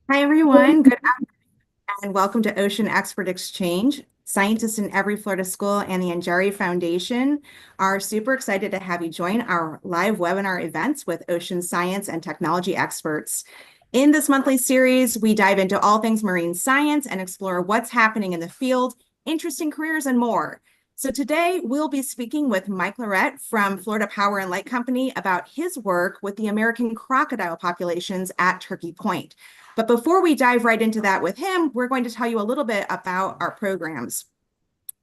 Hi, everyone. Good afternoon, and welcome to Ocean Expert Exchange. Scientists in every Florida school and the ANGARI Foundation are super excited to have you join our live webinar events with ocean science and technology experts. In this monthly series, we dive into all things marine science and explore what's happening in the field, interesting careers, and more. So today we'll be speaking with Mike Lloret from Florida Power and Light Company about his work with the American crocodile populations at Turkey Point. But before we dive right into that with him, we're going to tell you a little bit about our programs.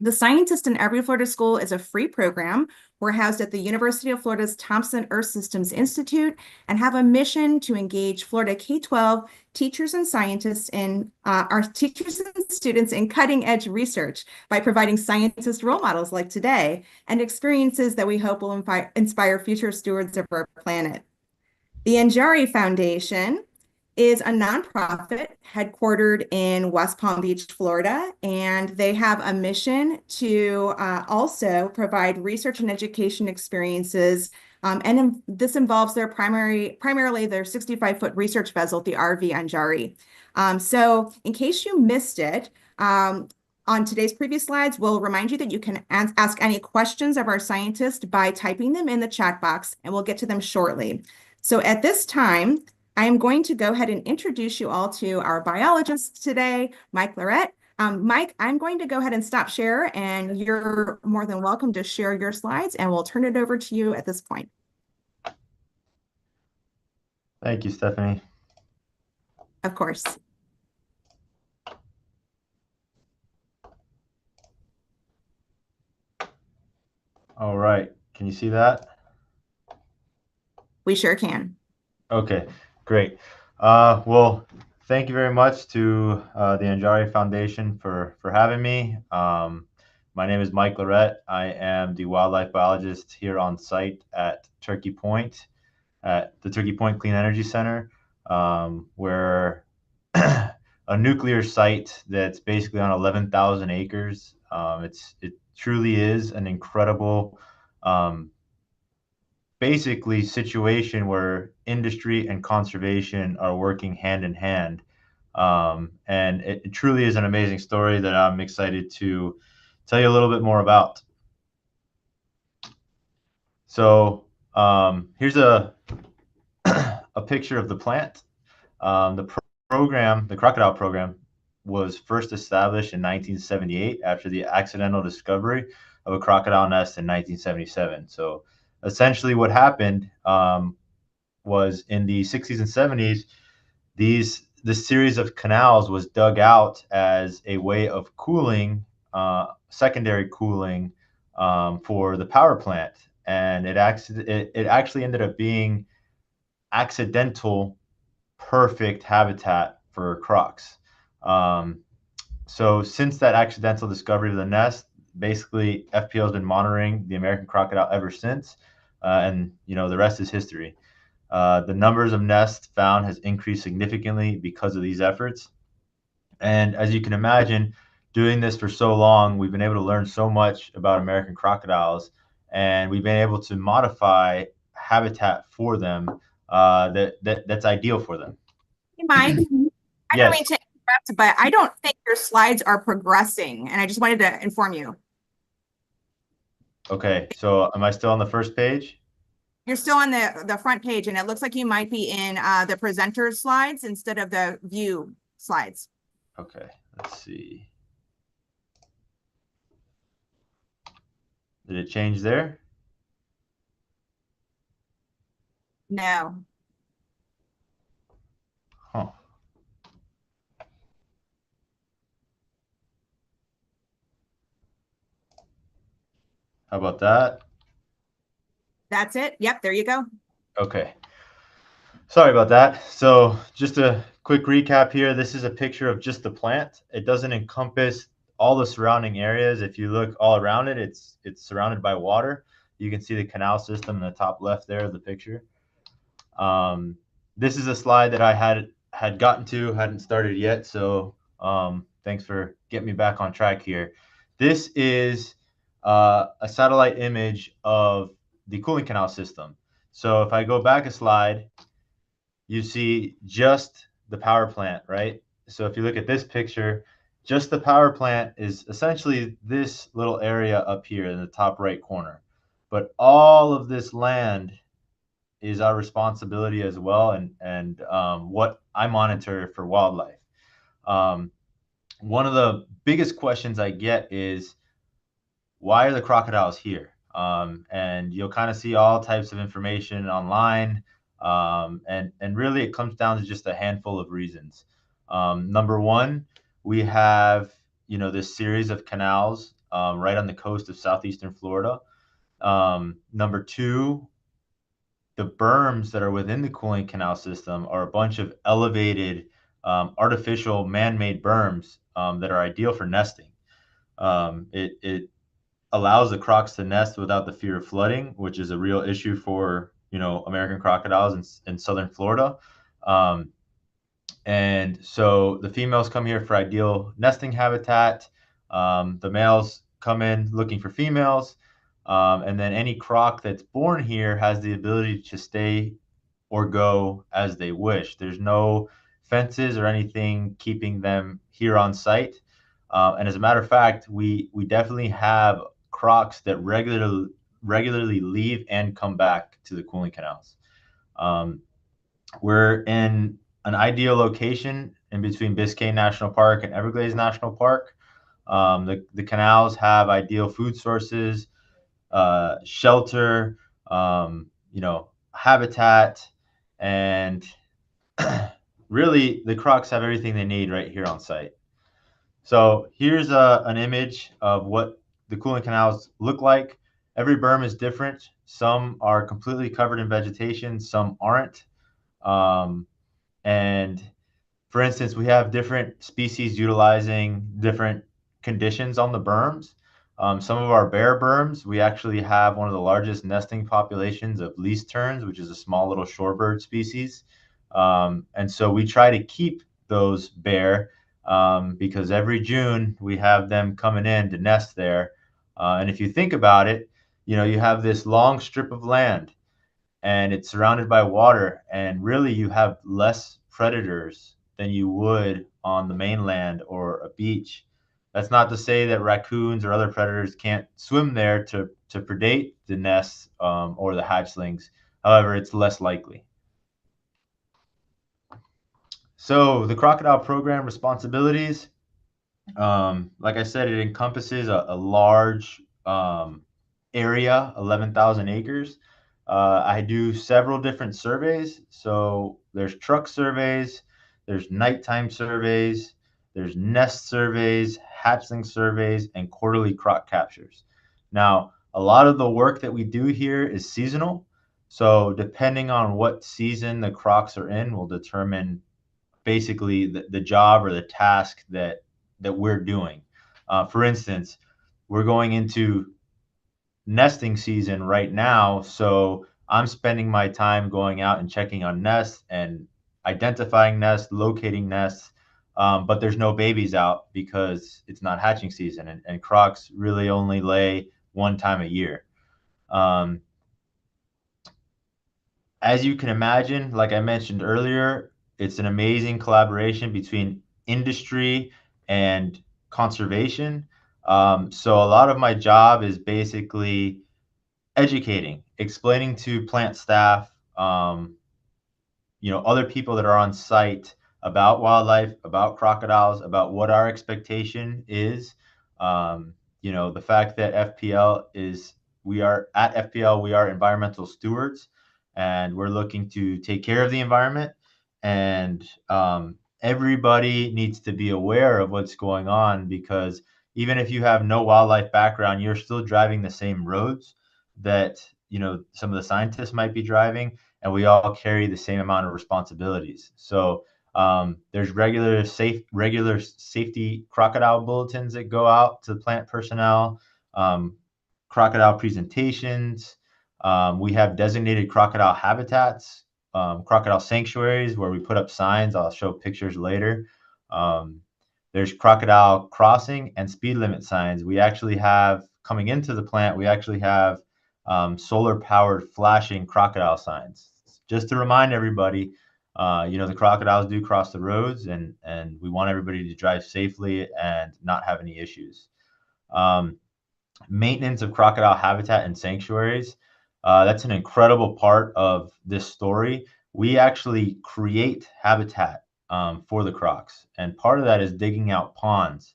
The Scientist in Every Florida School is a free program. We're housed at the University of Florida's Thompson Earth Systems Institute and have a mission to engage Florida K-12 teachers and scientists in our teachers and students in cutting-edge research by providing scientist role models like today and experiences that we hope will inspire future stewards of our planet. The Anjari Foundation is a nonprofit headquartered in West Palm Beach, Florida, and they have a mission to also provide research and education experiences. This involves primarily their 65-foot research vessel, the RV Anjari. So in case you missed it, on today's previous slides, we'll remind you that you can ask any questions of our scientists by typing them in the chat box, and we'll get to them shortly. So at this time, I am going to go ahead and introduce you all to our biologist today, Mike Lloret. Mike, I'm going to go ahead and stop share, and you're more than welcome to share your slides, and we'll turn it over to you at this point. Thank you, Stephanie. Of course. All right. Can you see that? We sure can. Okay, great. Well, thank you very much to the Anjari Foundation for having me. My name is Mike Lloret. I am the wildlife biologist here on site at Turkey Point, at the Turkey Point Clean Energy Center. We're a nuclear site that's basically on 11,000 acres. It truly is an incredible basically situation where industry and conservation are working hand in hand. And it truly is an amazing story that I'm excited to tell you a little bit more about. So here's a picture of the plant. The crocodile program, was first established in 1978 after the accidental discovery of a crocodile nest in 1977. So essentially what happened was in the 60s and 70s, this series of canals was dug out as a way of cooling, secondary cooling for the power plant. And it actually ended up being accidental perfect habitat for crocs. So since that accidental discovery of the nest, basically FPL has been monitoring the American crocodile ever since, and the rest is history. The numbers of nests found has increased significantly because of these efforts. And as you can imagine, doing this for so long, we've been able to learn so much about American crocodiles, and we've been able to modify habitat for them that's ideal for them. Hey, Mike, I don't mean Yes. to interrupt, but I don't think your slides are progressing, and I just wanted to inform you. Okay. So am I still on the first page? You're still on the front page, and it looks like you might be in the presenter slides instead of the view slides. Okay. Let's see. Did it change there? No. Huh. How about that? That's it. Yep, there you go. Okay. Sorry about that. So just a quick recap here. This is a picture of just the plant. It doesn't encompass all the surrounding areas. If you look all around it, it's surrounded by water. You can see the canal system in the top left there of the picture. This is a slide that I had gotten to, hadn't started yet. So thanks for getting me back on track here. This is a satellite image of the cooling canal system. So if I go back a slide, you see just the power plant, right? So if you look at this picture, just the power plant is essentially this little area up here in the top right corner. But all of this land is our responsibility as well, and what I monitor for wildlife. Um, One of the biggest questions I get is, why are the crocodiles here? And you'll kind of see all types of information online, and really it comes down to just a handful of reasons. Number one, we have this series of canals right on the coast of southeastern Florida. Number two, the berms that are within the cooling canal system are a bunch of elevated artificial man-made berms that are ideal for nesting. It allows the crocs to nest without the fear of flooding, which is a real issue for American crocodiles in southern Florida. Um, and so the females come here for ideal nesting habitat. The males come in looking for females. And then any croc that's born here has the ability to stay or go as they wish. There's no fences or anything keeping them here on site. And as a matter of fact, we definitely have crocs that regularly leave and come back to the cooling canals. Um, we're in an ideal location in between Biscayne National Park and Everglades National Park. The canals have ideal food sources, shelter, habitat, and really the crocs have everything they need right here on site. So here's an image of what the cooling canals look like. Every berm is different. Some are completely covered in vegetation, some aren't. Um, and for instance, we have different species utilizing different conditions on the berms. Some of our bare berms, we actually have one of the largest nesting populations of least terns, which is a small little shorebird species. And so we try to keep those bare because every June we have them coming in to nest there. And if you think about it, you have this long strip of land and it's surrounded by water, and really you have less predators than you would on the mainland or a beach. That's not to say that raccoons or other predators can't swim there to predate the nests or the hatchlings. However, it's less likely. So the crocodile program responsibilities, like I said, it encompasses a large area, 11,000 acres. I do several different surveys. So there's truck surveys, there's nighttime surveys, there's nest surveys, hatchling surveys, and quarterly croc captures. Now, a lot of the work that we do here is seasonal. So depending on what season the crocs are in will determine basically the job or the task that we're doing. For instance, we're going into nesting season right now, so I'm spending my time going out and checking on nests and identifying nests, locating nests. But there's no babies out because it's not hatching season, and crocs really only lay one time a year. Um, as you can imagine, like I mentioned earlier, it's an amazing collaboration between industry and conservation. So a lot of my job is basically educating, explaining to plant staff, other people that are on site about wildlife, about crocodiles, about what our expectation is. The fact that we are at FPL, we are environmental stewards, and we're looking to take care of the environment. And everybody needs to be aware of what's going on, because even if you have no wildlife background, you're still driving the same roads that some of the scientists might be driving, and we all carry the same amount of responsibilities. So there's regular safety crocodile bulletins that go out to plant personnel, crocodile presentations. We have designated crocodile habitats, crocodile sanctuaries where we put up signs. I'll show pictures later. Um, there's crocodile crossing and speed limit signs. We actually have, coming into the plant, we actually have solar powered flashing crocodile signs. Just to remind everybody, The crocodiles do cross the roads, and we want everybody to drive safely and not have any issues. Um, Maintenance of crocodile habitat and sanctuaries. That's an incredible part of this story. We actually create habitat for the crocs, and part of that is digging out ponds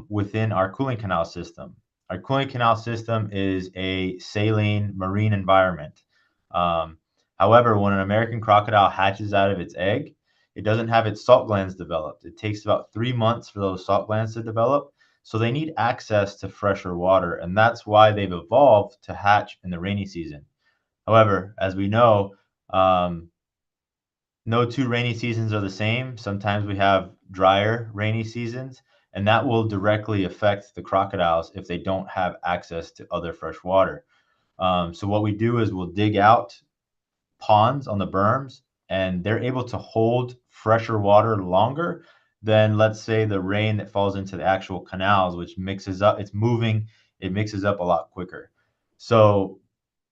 within our cooling canal system. Our cooling canal system is a saline marine environment. Um, However, when an American crocodile hatches out of its egg, it doesn't have its salt glands developed. It takes about 3 months for those salt glands to develop. So they need access to fresher water, and that's why they've evolved to hatch in the rainy season. However, as we know, um, no two rainy seasons are the same. Sometimes we have drier rainy seasons, and that will directly affect the crocodiles if they don't have access to other fresh water. So what we do is we'll dig out ponds on the berms, and they're able to hold fresher water longer than, let's say, the rain that falls into the actual canals, which mixes up. It's moving. It mixes up a lot quicker. So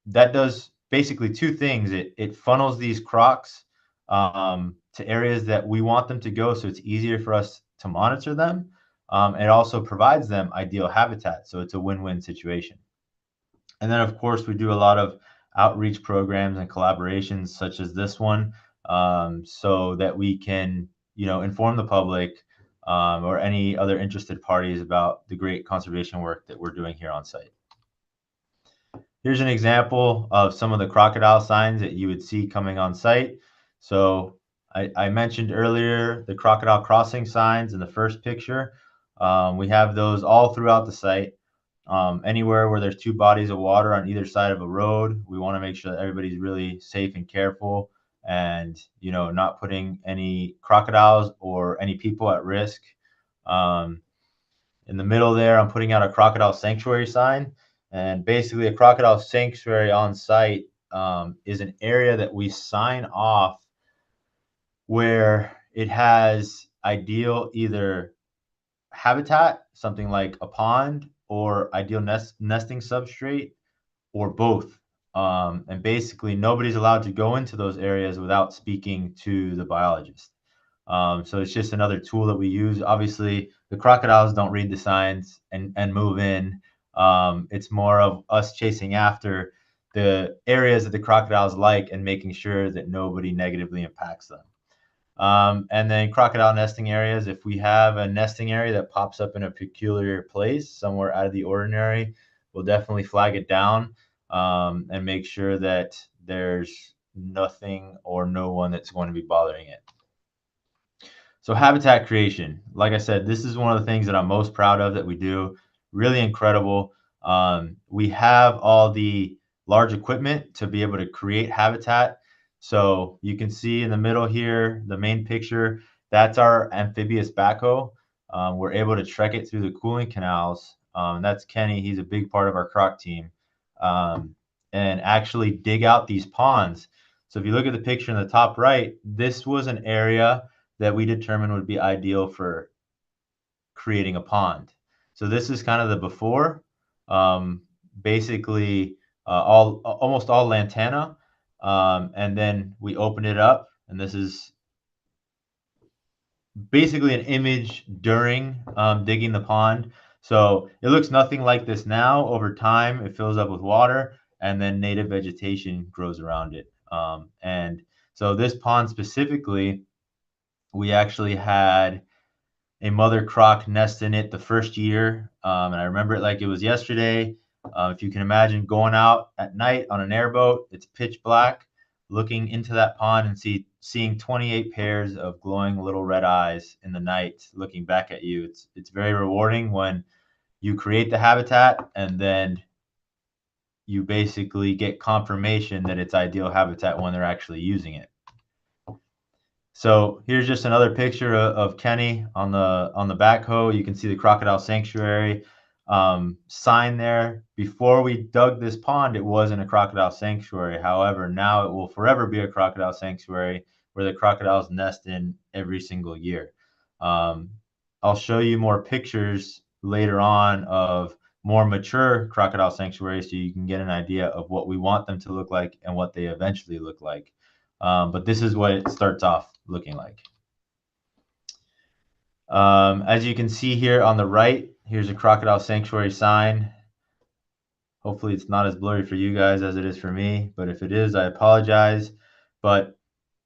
that does basically two things. It funnels these crocs to areas that we want them to go, so it's easier for us to monitor them. It also provides them ideal habitat, so it's a win-win situation. And then, of course, we do a lot of outreach programs and collaborations, such as this one, so that we can, inform the public or any other interested parties about the great conservation work that we're doing here on site. Here's an example of some of the crocodile signs that you would see coming on site. So I mentioned earlier the crocodile crossing signs in the first picture. We have those all throughout the site. Anywhere where there's two bodies of water on either side of a road, we want to make sure that everybody's really safe and careful and, not putting any crocodiles or any people at risk. In the middle there, I'm putting out a crocodile sanctuary sign. And basically, a crocodile sanctuary on site is an area that we sign off where it has ideal either habitat, something like a pond, or ideal nesting substrate, or both. And basically, nobody's allowed to go into those areas without speaking to the biologist. So it's just another tool that we use. Obviously, the crocodiles don't read the signs and move in. It's more of us chasing after the areas that the crocodiles like and making sure that nobody negatively impacts them. And then crocodile nesting areas. If we have a nesting area that pops up in a peculiar place, somewhere out of the ordinary, we'll definitely flag it down and make sure that there's nothing or no one that's going to be bothering it. So habitat creation, like I said, this is one of the things that I'm most proud of that we do. Really incredible. We have all the large equipment to be able to create habitat. So you can see in the middle here, the main picture, that's our amphibious backhoe. We're able to trek it through the cooling canals. That's Kenny. He's a big part of our Croc team. And actually dig out these ponds. So if you look at the picture in the top right, this was an area that we determined would be ideal for creating a pond. So this is kind of the before, basically almost all lantana, and then we opened it up, and this is basically an image during digging the pond. So it looks nothing like this now. Over time, it fills up with water, and then native vegetation grows around it. And so this pond specifically, we actually had a mother croc nest in it the first year. And I remember it like it was yesterday. If you can imagine going out at night on an airboat, it's pitch black, looking into that pond and seeing 28 pairs of glowing little red eyes in the night looking back at you. It's very rewarding when you create the habitat and then you basically get confirmation that it's ideal habitat when they're actually using it. So here's just another picture of Kenny on the backhoe. You can see the crocodile sanctuary sign there. Before we dug this pond, it wasn't a crocodile sanctuary. However, now it will forever be a crocodile sanctuary where the crocodiles nest in every single year. I'll show you more pictures later on of more mature crocodile sanctuaries so you can get an idea of what we want them to look like and what they eventually look like. But this is what it starts off looking like. As you can see here on the right, here's a crocodile sanctuary sign. Hopefully it's not as blurry for you guys as it is for me, but if it is, I apologize. But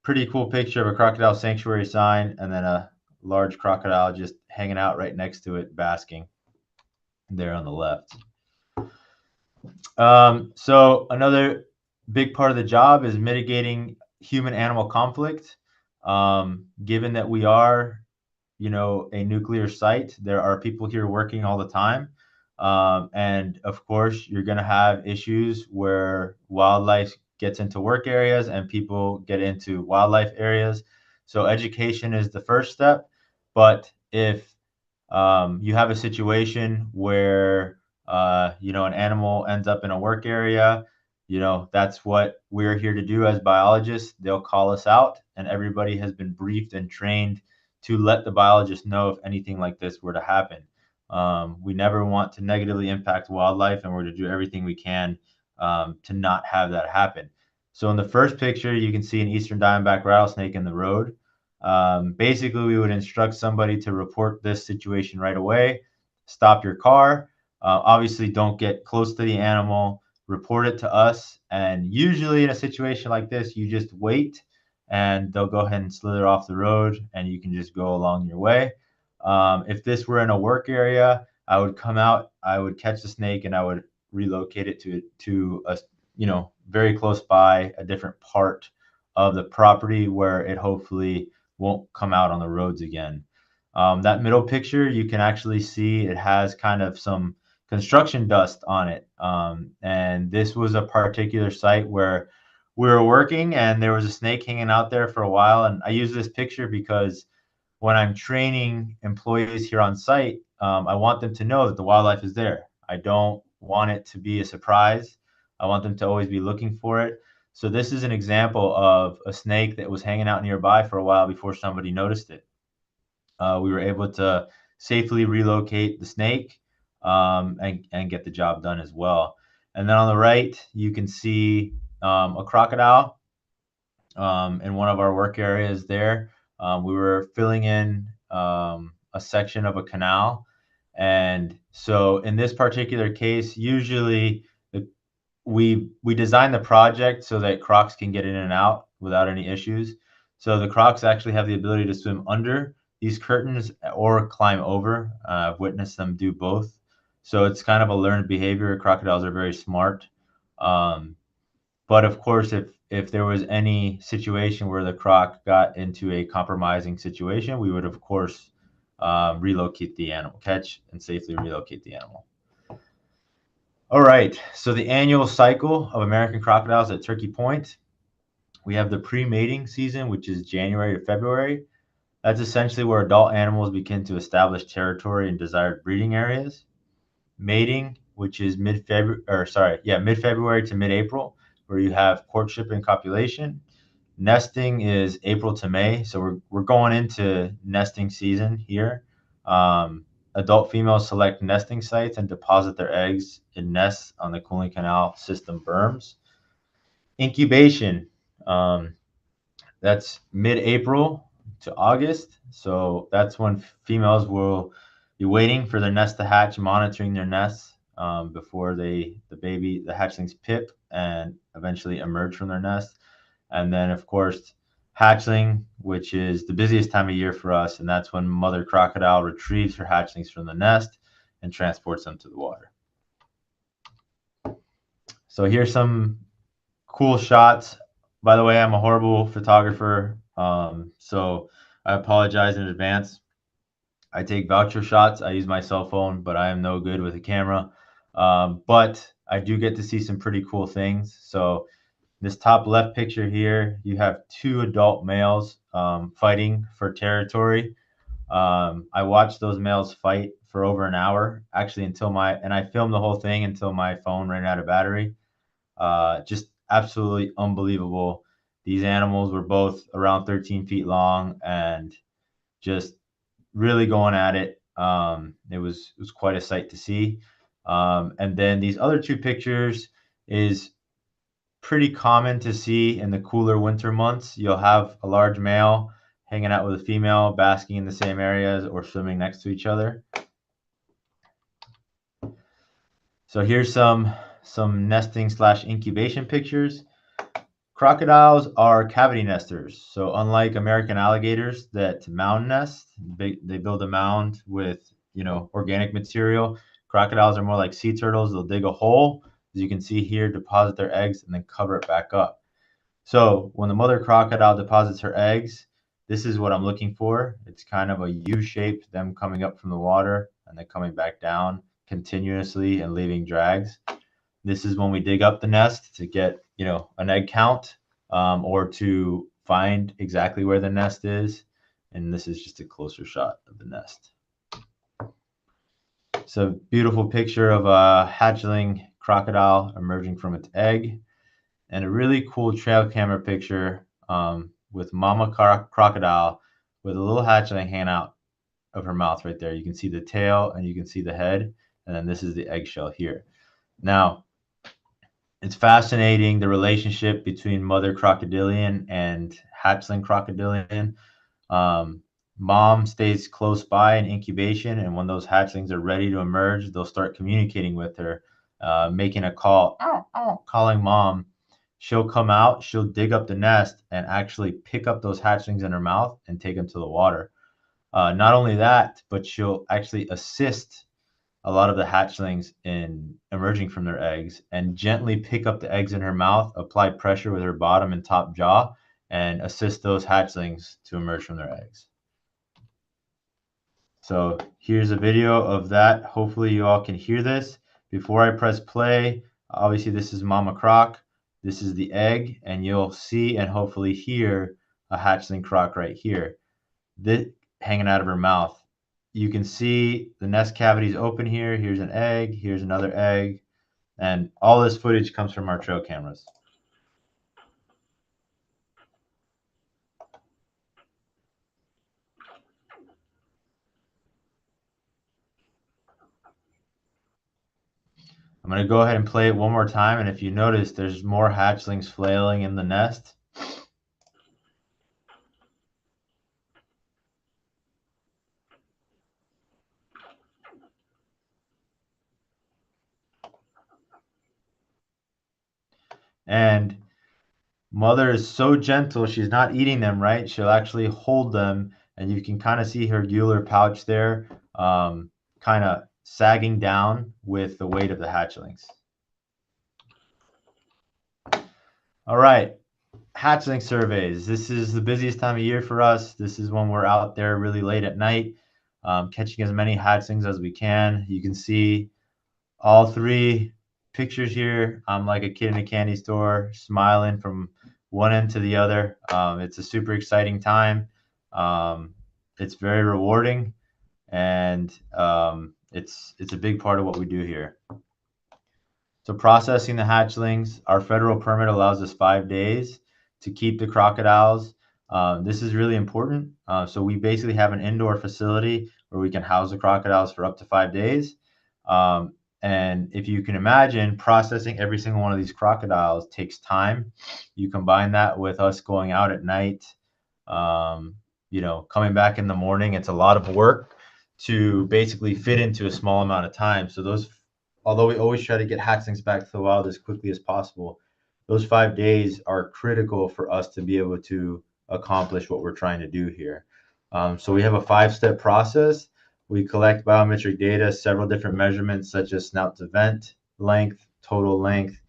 pretty cool picture of a crocodile sanctuary sign and then a large crocodile just hanging out right next to it, basking there on the left. So another big part of the job is mitigating human-animal conflict. Given that we are, a nuclear site, there are people here working all the time. And of course, you're going to have issues where wildlife gets into work areas and people get into wildlife areas. So education is the first step. But if you have a situation where an animal ends up in a work area, that's what we're here to do as biologists. They'll call us out, and everybody has been briefed and trained to let the biologist know if anything like this were to happen. We never want to negatively impact wildlife, and we're to do everything we can to not have that happen. So in the first picture, you can see an eastern diamondback rattlesnake in the road. Basically, we would instruct somebody to report this situation right away, stop your car. Obviously, don't get close to the animal, report it to us. And usually, in a situation like this, you just wait and they'll go ahead and slither off the road and you can just go along your way. If this were in a work area, I would come out, I would catch the snake, and I would relocate it to a very close by a different part of the property where it hopefully won't come out on the roads again. That middle picture, you can actually see it has kind of some construction dust on it. And this was a particular site where we were working and there was a snake hanging out there for a while. And I use this picture because when I'm training employees here on site, I want them to know that the wildlife is there. I don't want it to be a surprise. I want them to always be looking for it. So this is an example of a snake that was hanging out nearby for a while before somebody noticed it. We were able to safely relocate the snake and get the job done as well. And then on the right, you can see a crocodile in one of our work areas there. We were filling in a section of a canal. And so in this particular case, usually we design the project so that crocs can get in and out without any issues. So the crocs actually have the ability to swim under these curtains or climb over. I've witnessed them do both. So it's kind of a learned behavior. Crocodiles are very smart. But of course, if there was any situation where the croc got into a compromising situation, we would of course relocate the animal, catch and safely relocate the animal. All right, so the annual cycle of American crocodiles at Turkey Point, we have the pre-mating season, which is January to February. That's essentially where adult animals begin to establish territory and desired breeding areas. Mating, which is mid-February to mid-April, where you have courtship and copulation. Nesting is April to May, so we're going into nesting season here. Adult females select nesting sites and deposit their eggs in nests on the cooling canal system berms. Incubation, um, that's mid-April to August. So that's when females will be waiting for their nest to hatch, monitoring their nests before the hatchlings pip and eventually emerge from their nest. And then, of course, hatchling, which is the busiest time of year for us, and that's when mother crocodile retrieves her hatchlings from the nest and transports them to the water. So here's some cool shots. By the way, I'm a horrible photographer, so I apologize in advance. I take voucher shots. I use my cell phone, but I am no good with a camera. But I do get to see some pretty cool things. So this top left picture here, you have two adult males fighting for territory. I watched those males fight for over an hour, actually, and I filmed the whole thing until my phone ran out of battery. Just absolutely unbelievable. These animals were both around 13 feet long and just really going at it. It was quite a sight to see. And then these other two pictures is pretty common to see in the cooler winter months. You'll have a large male hanging out with a female, basking in the same areas or swimming next to each other. So here's some nesting slash incubation pictures. Crocodiles are cavity nesters. So unlike American alligators that mound nest, they build a mound with, organic material. Crocodiles are more like sea turtles. They'll dig a hole, as you can see here, deposit their eggs, and then cover it back up. So when the mother crocodile deposits her eggs, this is what I'm looking for. It's kind of a U shape, them coming up from the water and then coming back down continuously and leaving drags. This is when we dig up the nest to get, an egg count, or to find exactly where the nest is. And this is just a closer shot of the nest. It's a beautiful picture of a hatchling crocodile emerging from its egg, and a really cool trail camera picture with mama crocodile with a little hatchling hanging out of her mouth right there. You can see the tail and you can see the head, and then this is the eggshell here. Now, it's fascinating, the relationship between mother crocodilian and hatchling crocodilian. Mom stays close by in incubation, and when those hatchlings are ready to emerge, they'll start communicating with her, making a call, calling mom. She'll come out, she'll dig up the nest and actually pick up those hatchlings in her mouth and take them to the water. Not only that, but she'll actually assist a lot of the hatchlings in emerging from their eggs and gently pick up the eggs in her mouth, apply pressure with her bottom and top jaw, and assist those hatchlings to emerge from their eggs. So here's a video of that. Hopefully you all can hear this. Before I press play, obviously this is Mama Croc. This is the egg, and you'll see and hopefully hear a hatchling croc right here, this hanging out of her mouth. You can see the nest cavities open here. Here's an egg. Here's another egg. And all this footage comes from our trail cameras. I'm going to go ahead and play it one more time. And if you notice, there's more hatchlings flailing in the nest. And mother is so gentle, she's not eating them, right? She'll actually hold them, and you can kind of see her gular pouch there, kind of sagging down with the weight of the hatchlings. All right, hatchling surveys. This is the busiest time of year for us. This is when we're out there really late at night, catching as many hatchlings as we can. You can see all three pictures here. I'm like a kid in a candy store, smiling from one end to the other. It's a super exciting time. It's very rewarding, and it's a big part of what we do here. So processing the hatchlings, our federal permit allows us 5 days to keep the crocodiles. This is really important. So we basically have an indoor facility where we can house the crocodiles for up to 5 days. And if you can imagine, processing every single one of these crocodiles takes time. You combine that with us going out at night, coming back in the morning, it's a lot of work to basically fit into a small amount of time. So those, although we always try to get hatchlings back to the wild as quickly as possible, those 5 days are critical for us to be able to accomplish what we're trying to do here. So we have a 5-step process. We collect biometric data, several different measurements such as snout to vent length, total length,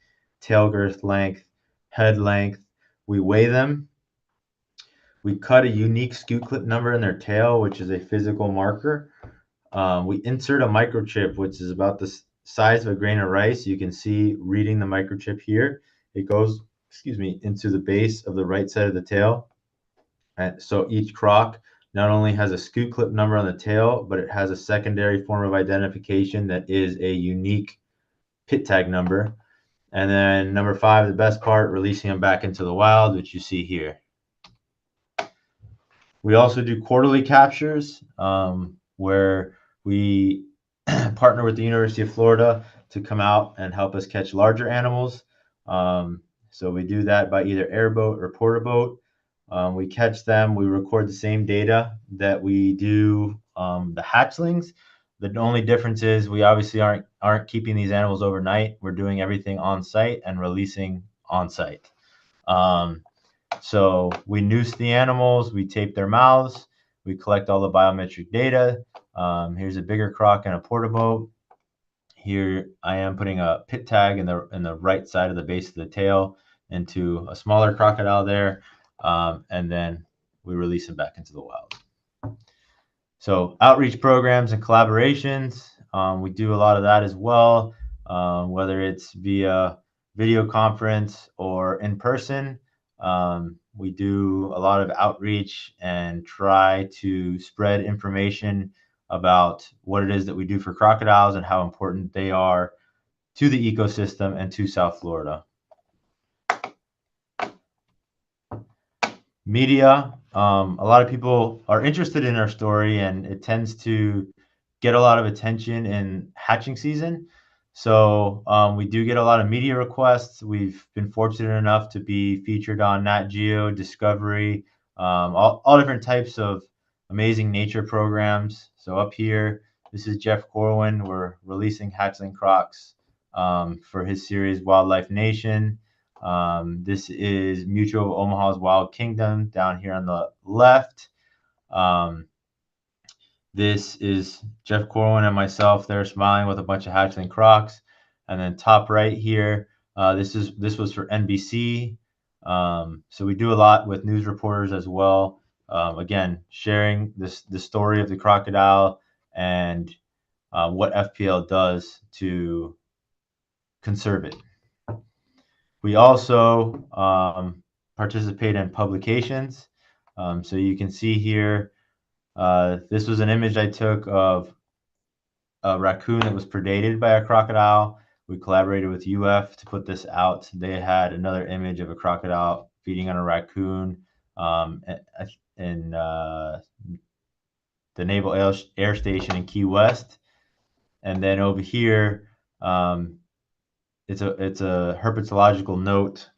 tail girth length, head length. We weigh them. We cut a unique scoot clip number in their tail, which is a physical marker. We insert a microchip, which is about the size of a grain of rice. You can see reading the microchip here. It goes, into the base of the right side of the tail. And so each croc not only has a scoot clip number on the tail, but it has a secondary form of identification that is a unique pit tag number. And then number 5, the best part, releasing them back into the wild, which you see here. We also do quarterly captures, where we partner with the University of Florida to come out and help us catch larger animals. So we do that by either airboat or porta boat. We catch them. We record the same data that we do the hatchlings. The only difference is we obviously aren't keeping these animals overnight. We're doing everything on site and releasing on site. So we noose the animals, we tape their mouths, we collect all the biometric data. Here's a bigger croc and a porta boat. Here I am putting a pit tag in the right side of the base of the tail into a smaller crocodile there, and then we release him back into the wild. So outreach programs and collaborations, we do a lot of that as well, whether it's via video conference or in person. We do a lot of outreach and try to spread information about what it is that we do for crocodiles and how important they are to the ecosystem and to South Florida. Media, a lot of people are interested in our story, and it tends to get a lot of attention in hatching season. So we do get a lot of media requests. We've been fortunate enough to be featured on Nat Geo, Discovery, all different types of amazing nature programs. So up here, this is Jeff Corwin. We're releasing hatchling crocs for his series Wildlife Nation. This is Mutual of Omaha's Wild Kingdom down here on the left. This is Jeff Corwin and myself there smiling with a bunch of hatchling crocs. And then top right here, this was for NBC. So we do a lot with news reporters as well. Again, sharing the story of the crocodile and what FPL does to conserve it. We also participate in publications. So you can see here, this was an image I took of a raccoon that was predated by a crocodile. We collaborated with UF to put this out. They had another image of a crocodile feeding on a raccoon in the Naval Air Station in Key West. And then over here, it's a herpetological note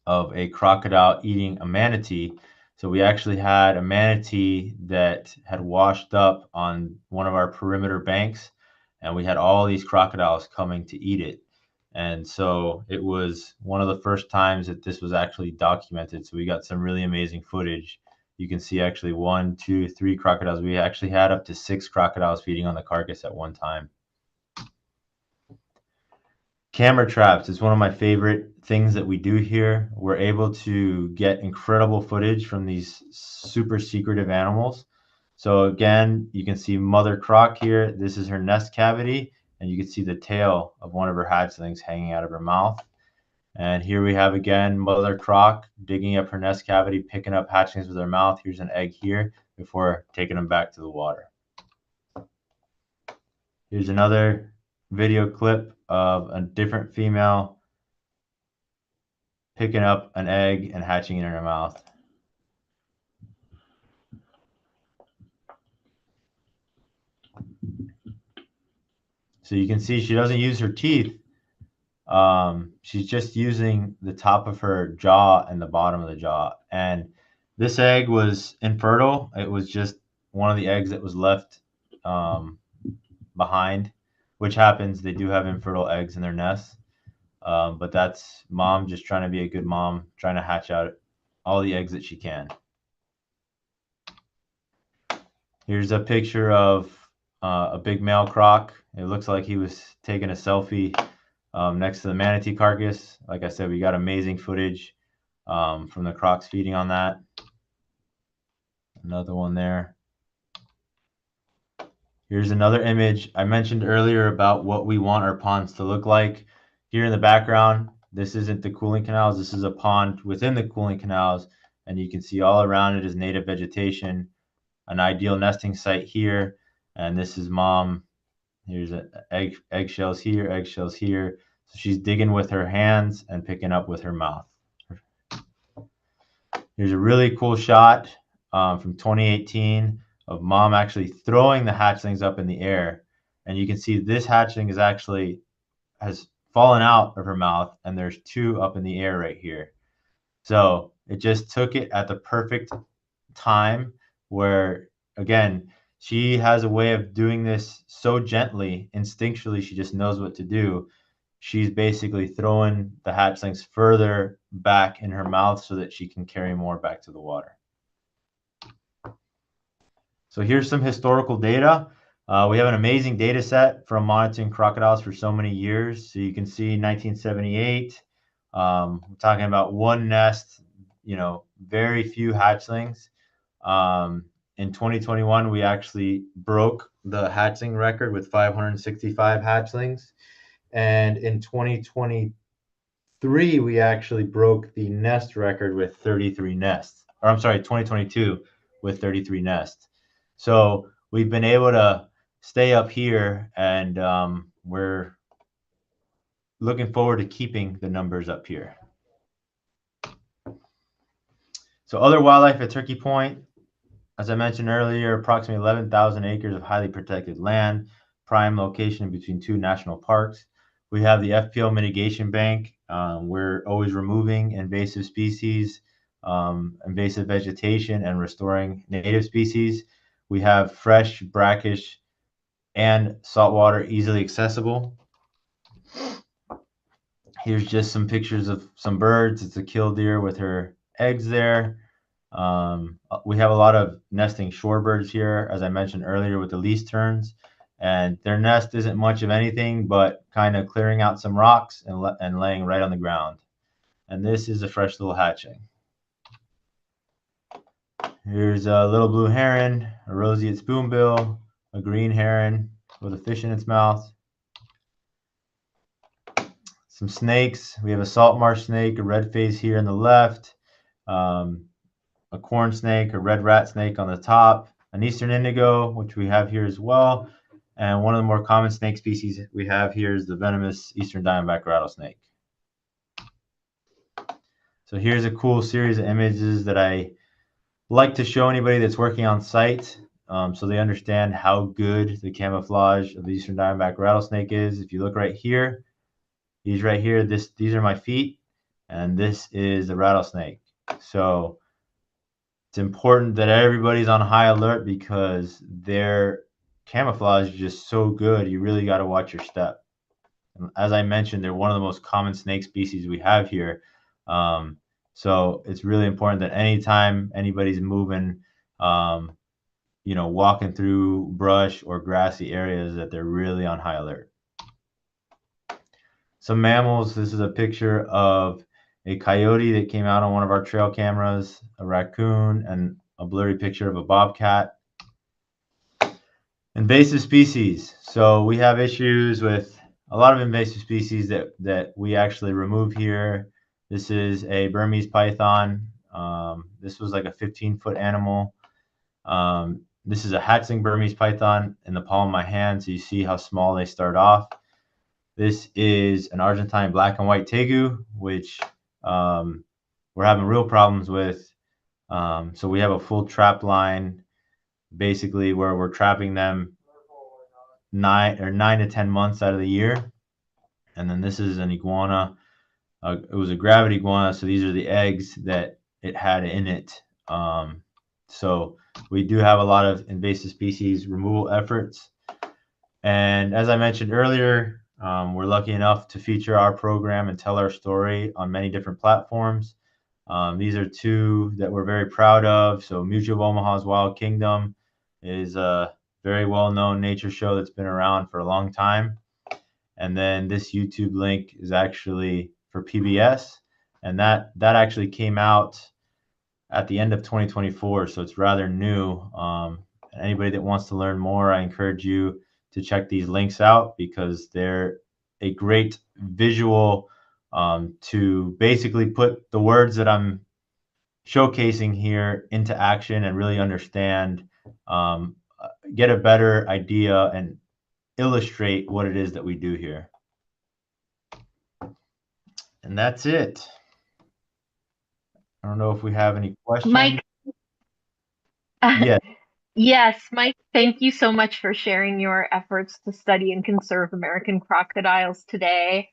of a crocodile eating a manatee. So we actually had a manatee that had washed up on one of our perimeter banks, and we had all these crocodiles coming to eat it. And so it was one of the first times that this was actually documented. So we got some really amazing footage. You can see actually 1, 2, 3 crocodiles. We actually had up to 6 crocodiles feeding on the carcass at one time. Camera traps is one of my favorite things that we do here. We're able to get incredible footage from these super secretive animals. So again, you can see Mother Croc here. This is her nest cavity, and you can see the tail of one of her hatchlings hanging out of her mouth. And here we have again Mother Croc digging up her nest cavity, picking up hatchlings with her mouth. Here's an egg here before taking them back to the water. Here's another video clip of a different female picking up an egg and hatching it in her mouth. So you can see she doesn't use her teeth. She's just using the top of her jaw and the bottom of the jaw. And this egg was infertile. It was just one of the eggs that was left behind, which happens. They do have infertile eggs in their nests. But that's mom just trying to be a good mom, trying to hatch out all the eggs that she can. Here's a picture of a big male croc. It looks like he was taking a selfie next to the manatee carcass. Like I said, we got amazing footage from the crocs feeding on that. Another one there. Here's another image. I mentioned earlier about what we want our ponds to look like. Here in the background, this isn't the cooling canals. This is a pond within the cooling canals, and you can see all around it is native vegetation. An ideal nesting site here, and this is mom. Here's eggshells here, eggshells here. So she's digging with her hands and picking up with her mouth. Here's a really cool shot from 2018 of mom actually throwing the hatchlings up in the air. And you can see this hatchling has fallen out of her mouth, and there's two up in the air right here. So it just took it at the perfect time where, again, she has a way of doing this so gently, instinctually, she just knows what to do. She's basically throwing the hatchlings further back in her mouth so that she can carry more back to the water. So here's some historical data. We have an amazing data set from monitoring crocodiles for so many years. So you can see 1978, we're talking about one nest, very few hatchlings. In 2021, we actually broke the hatchling record with 565 hatchlings. And in 2023, we actually broke the nest record with 33 nests. Or I'm sorry, 2022 with 33 nests. So we've been able to stay up here, and we're looking forward to keeping the numbers up here. So other wildlife at Turkey Point, as I mentioned earlier, approximately 11,000 acres of highly protected land, prime location between two national parks. We have the FPL mitigation bank. We're always removing invasive species, invasive vegetation, and restoring native species. We have fresh, brackish, and saltwater easily accessible. Here's just some pictures of some birds. It's a killdeer with her eggs there. We have a lot of nesting shorebirds here, as I mentioned earlier, with the least terns, and their nest isn't much of anything but kind of clearing out some rocks and laying right on the ground. And this is a fresh little hatching. Here's a little blue heron, a roseate spoonbill, a green heron with a fish in its mouth. Some snakes. We have a salt marsh snake, a red face here on the left, a corn snake, a red rat snake on the top, an eastern indigo, which we have here as well. And one of the more common snake species we have here is the venomous eastern diamondback rattlesnake. So here's a cool series of images that I like to show anybody that's working on site, so they understand how good the camouflage of the eastern diamondback rattlesnake is. If you look right here, these right here, these are my feet, and this is the rattlesnake. So it's important that everybody's on high alert because their camouflage is just so good. You really got to watch your step. And as I mentioned, they're one of the most common snake species we have here. So it's really important that anytime anybody's moving, walking through brush or grassy areas, that they're really on high alert. Some mammals. This is a picture of a coyote that came out on one of our trail cameras, a raccoon, and a blurry picture of a bobcat. Invasive species. So we have issues with a lot of invasive species that we actually remove here. This is a Burmese python. This was like a 15-foot animal. This is a hatchling Burmese python in the palm of my hand, so you see how small they start off. This is an Argentine black and white tegu, which we're having real problems with. So we have a full trap line, basically where we're trapping them 9 to 10 months out of the year. And then this is an iguana. It was a gravity iguana, so these are the eggs that it had in it. So we do have a lot of invasive species removal efforts. And as I mentioned earlier, we're lucky enough to feature our program and tell our story on many different platforms. These are two that we're very proud of. So Mutual of Omaha's Wild Kingdom is a very well-known nature show that's been around for a long time. And then this YouTube link is actually for PBS, and that actually came out at the end of 2024, so it's rather new. Anybody that wants to learn more, I encourage you to check these links out because they're a great visual to basically put the words that I'm showcasing here into action and really understand, get a better idea and illustrate what it is that we do here. And that's it. I don't know if we have any questions. Mike, Yes. yes, Mike, thank you so much for sharing your efforts to study and conserve American crocodiles today.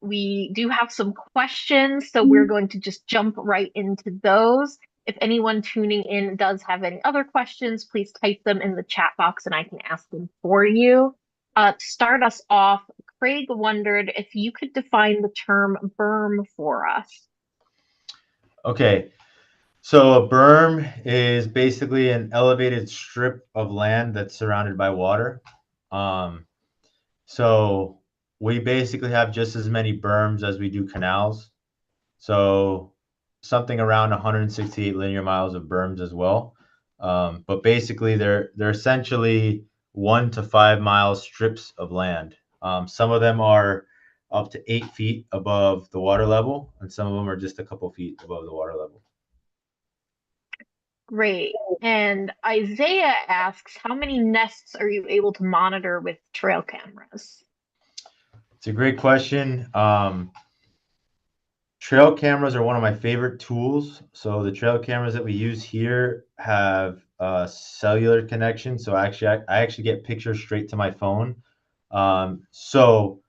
We do have some questions, so we're going to just jump right into those. If anyone tuning in does have any other questions, please type them in the chat box and I can ask them for you. To start us off, Craig wondered if you could define the term berm for us. Okay, so a berm is basically an elevated strip of land that's surrounded by water. So we basically have just as many berms as we do canals. So something around 168 linear miles of berms as well. But basically, they're essentially 1 to 5 mile strips of land. Some of them are up to 8 feet above the water level, and some of them are just a couple feet above the water level. Great. And Isaiah asks, how many nests are you able to monitor with trail cameras? It's a great question. Trail cameras are one of my favorite tools. So the trail cameras that we use here have a cellular connection. So I actually get pictures straight to my phone. So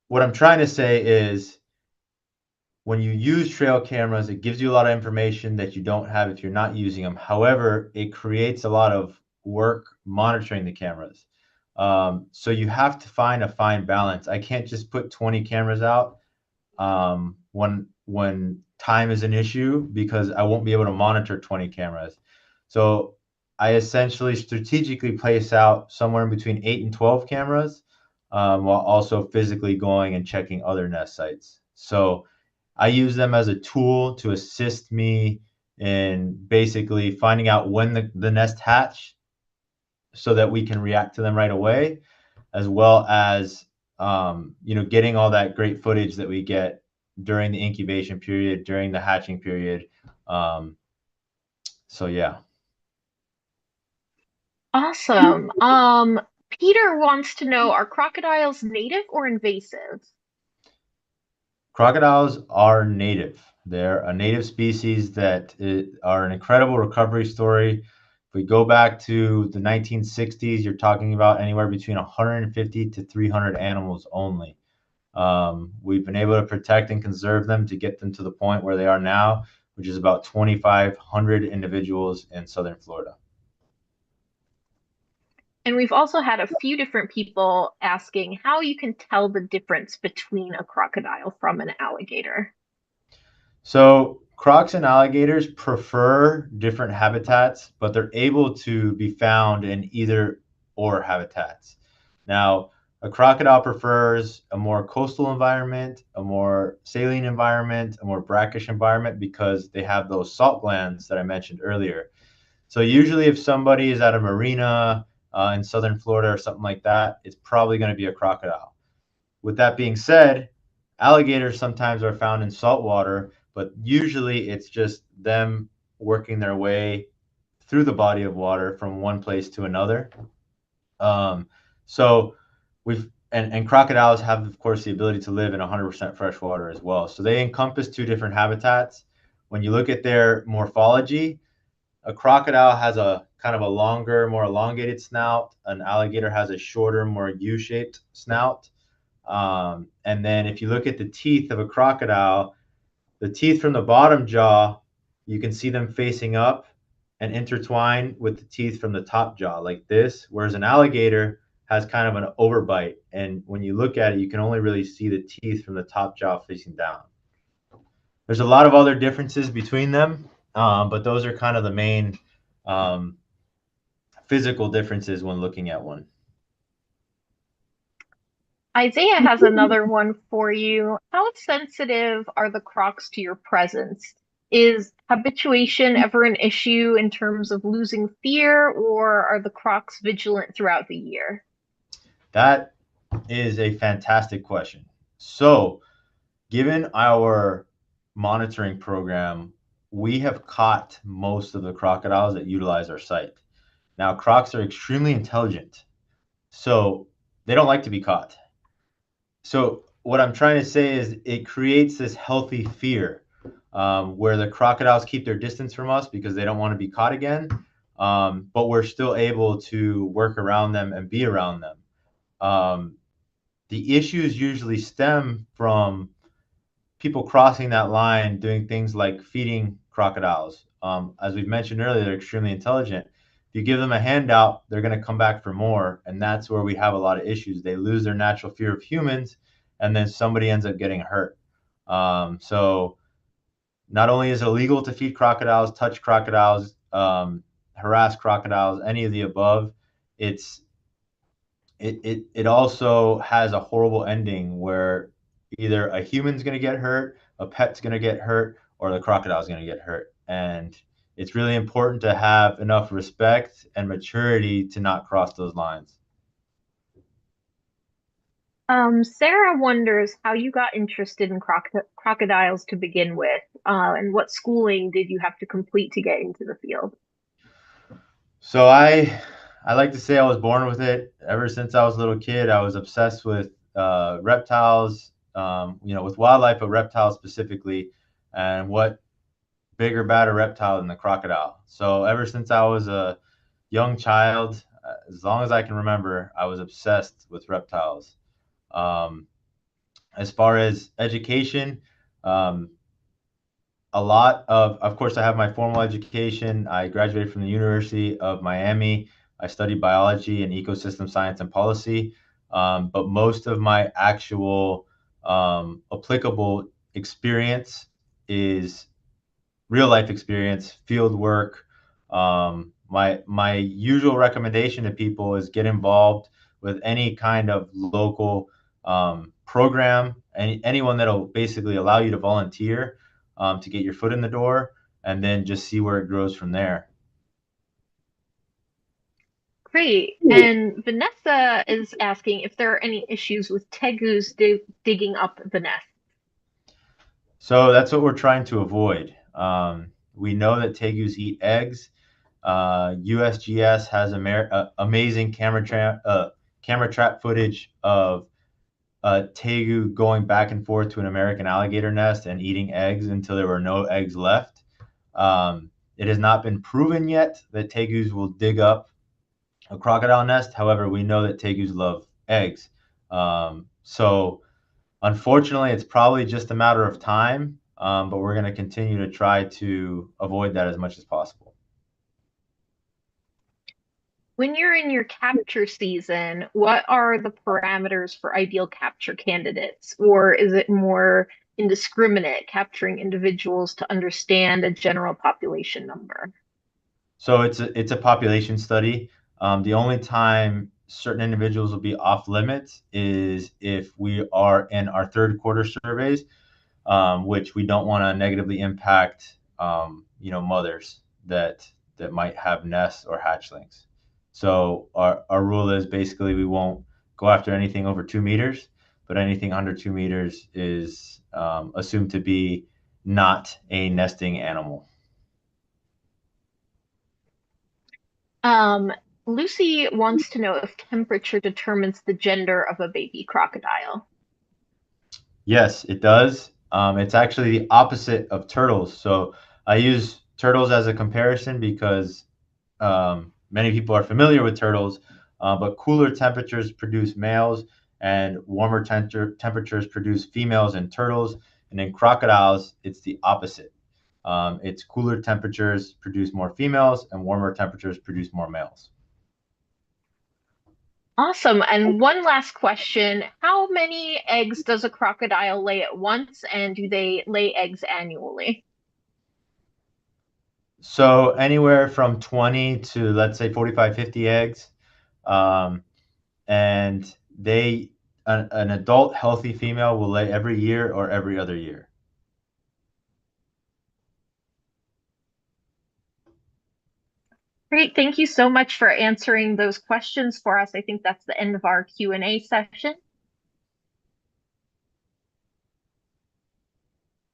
what I'm trying to say is when you use trail cameras, it gives you a lot of information that you don't have if you're not using them. However, it creates a lot of work monitoring the cameras. So you have to find a fine balance. I can't just put 20 cameras out when time is an issue because I won't be able to monitor 20 cameras. So I essentially strategically place out somewhere in between 8 and 12 cameras while also physically going and checking other nest sites. So I use them as a tool to assist me in basically finding out when the nest hatch so that we can react to them right away, as well as getting all that great footage that we get during the incubation period, during the hatching period. So yeah. Awesome. Peter wants to know, are crocodiles native or invasive? Crocodiles are native. They're a native species that are an incredible recovery story. If we go back to the 1960s, you're talking about anywhere between 150 to 300 animals only. We've been able to protect and conserve them to get them to the point where they are now, which is about 2,500 individuals in southern Florida. And we've also had a few different people asking how you can tell the difference between a crocodile from an alligator. So crocs and alligators prefer different habitats, but they're able to be found in either or habitats. Now, a crocodile prefers a more coastal environment, a more saline environment, a more brackish environment because they have those salt glands that I mentioned earlier. So usually if somebody is at a marina in southern Florida or something like that, it's probably going to be a crocodile. With that being said, alligators sometimes are found in saltwater, but usually it's just them working their way through the body of water from one place to another. So we've and crocodiles have, of course, the ability to live in 100% fresh water as well. So they encompass two different habitats. When you look at their morphology, a crocodile has a kind of a longer, more elongated snout. An alligator has a shorter, more U-shaped snout. And then if you look at the teeth of a crocodile, the teeth from the bottom jaw, you can see them facing up and intertwine with the teeth from the top jaw like this, whereas an alligator has kind of an overbite. And when you look at it, you can only really see the teeth from the top jaw facing down. There's a lot of other differences between them, but those are kind of the main physical differences when looking at one. Isaiah has another one for you. How sensitive are the crocs to your presence? Is habituation ever an issue in terms of losing fear, or are the crocs vigilant throughout the year? That is a fantastic question. So, given our monitoring program, we have caught most of the crocodiles that utilize our site. Now, crocs are extremely intelligent, so they don't like to be caught. So what I'm trying to say is it creates this healthy fear where the crocodiles keep their distance from us because they don't want to be caught again, but we're still able to work around them and be around them. the issues usually stem from people crossing that line, doing things like feeding crocodiles. As we've mentioned earlier, they're extremely intelligent. If you give them a handout, they're going to come back for more, and that's where we have a lot of issues. They lose their natural fear of humans, and then somebody ends up getting hurt. So not only is it illegal to feed crocodiles, touch crocodiles, harass crocodiles, any of the above, it's it also has a horrible ending where either a human's going to get hurt, a pet's going to get hurt, or the crocodile's going to get hurt. And it's really important to have enough respect and maturity to not cross those lines. Sarah wonders how you got interested in crocodiles to begin with, and what schooling did you have to complete to get into the field? So I like to say I was born with it. Ever since I was a little kid, I was obsessed with reptiles, with wildlife, but reptiles specifically. And what bigger, badder reptile than the crocodile? So ever since I was a young child, as long as I can remember, I was obsessed with reptiles. Um, as far as education, um, a lot of course, I have my formal education. I graduated from the University of Miami. I studied biology and ecosystem science and policy. But most of my actual applicable experience is real life experience, field work. My usual recommendation to people is get involved with any kind of local program, anyone that'll basically allow you to volunteer to get your foot in the door, and then just see where it grows from there. Great. And Vanessa is asking if there are any issues with tegus digging up the nest. So that's what we're trying to avoid. We know that tegus eat eggs. USGS has amazing camera trap footage of tegu going back and forth to an American alligator nest and eating eggs until there were no eggs left. It has not been proven yet that tegus will dig up a crocodile nest. However, we know that tegus love eggs. So unfortunately, it's probably just a matter of time, but we're going to continue to try to avoid that as much as possible. When you're in your capture season, what are the parameters for ideal capture candidates? Or is it more indiscriminate, capturing individuals to understand a general population number? So it's a population study. The only time certain individuals will be off limits is if we are in our third quarter surveys, which we don't want to negatively impact, mothers that might have nests or hatchlings. So our rule is basically we won't go after anything over 2 meters, but anything under 2 meters is assumed to be not a nesting animal. Lucy wants to know if temperature determines the gender of a baby crocodile. Yes, it does. It's actually the opposite of turtles. So I use turtles as a comparison because many people are familiar with turtles, but cooler temperatures produce males and warmer temperatures produce females in turtles. And in crocodiles, it's the opposite. It's cooler temperatures produce more females and warmer temperatures produce more males. Awesome. And one last question. How many eggs does a crocodile lay at once, and do they lay eggs annually? So anywhere from 20 to, let's say, 45, 50 eggs. And an adult healthy female will lay every year or every other year. Great. Thank you so much for answering those questions for us. I think that's the end of our Q&A session.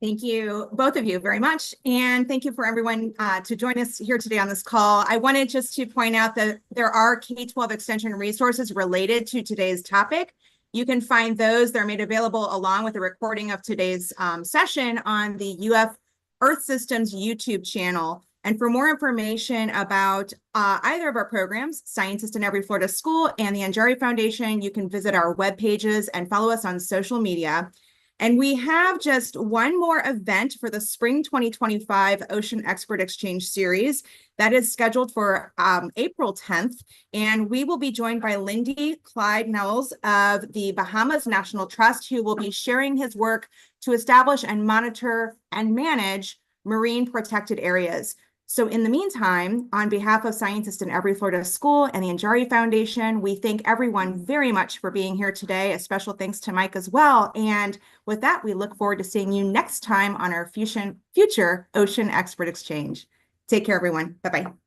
Thank you, both of you, very much. And thank you for everyone to join us here today on this call. I wanted just to point out that there are K-12 extension resources related to today's topic. You can find those. They're made available along with a recording of today's session on the UF Earth Systems YouTube channel. And for more information about either of our programs, Scientist in Every Florida School and the ANGARI Foundation, you can visit our web pages and follow us on social media. And we have just one more event for the Spring 2025 Ocean Expert Exchange Series that is scheduled for April 10th. And we will be joined by Lindy Clyde Knowles of the Bahamas National Trust, who will be sharing his work to establish and monitor and manage marine protected areas. So in the meantime, on behalf of Scientists in Every Florida School and the ANGARI Foundation, we thank everyone very much for being here today. A special thanks to Mike as well. And with that, we look forward to seeing you next time on our future Ocean Expert Exchange. Take care, everyone. Bye-bye.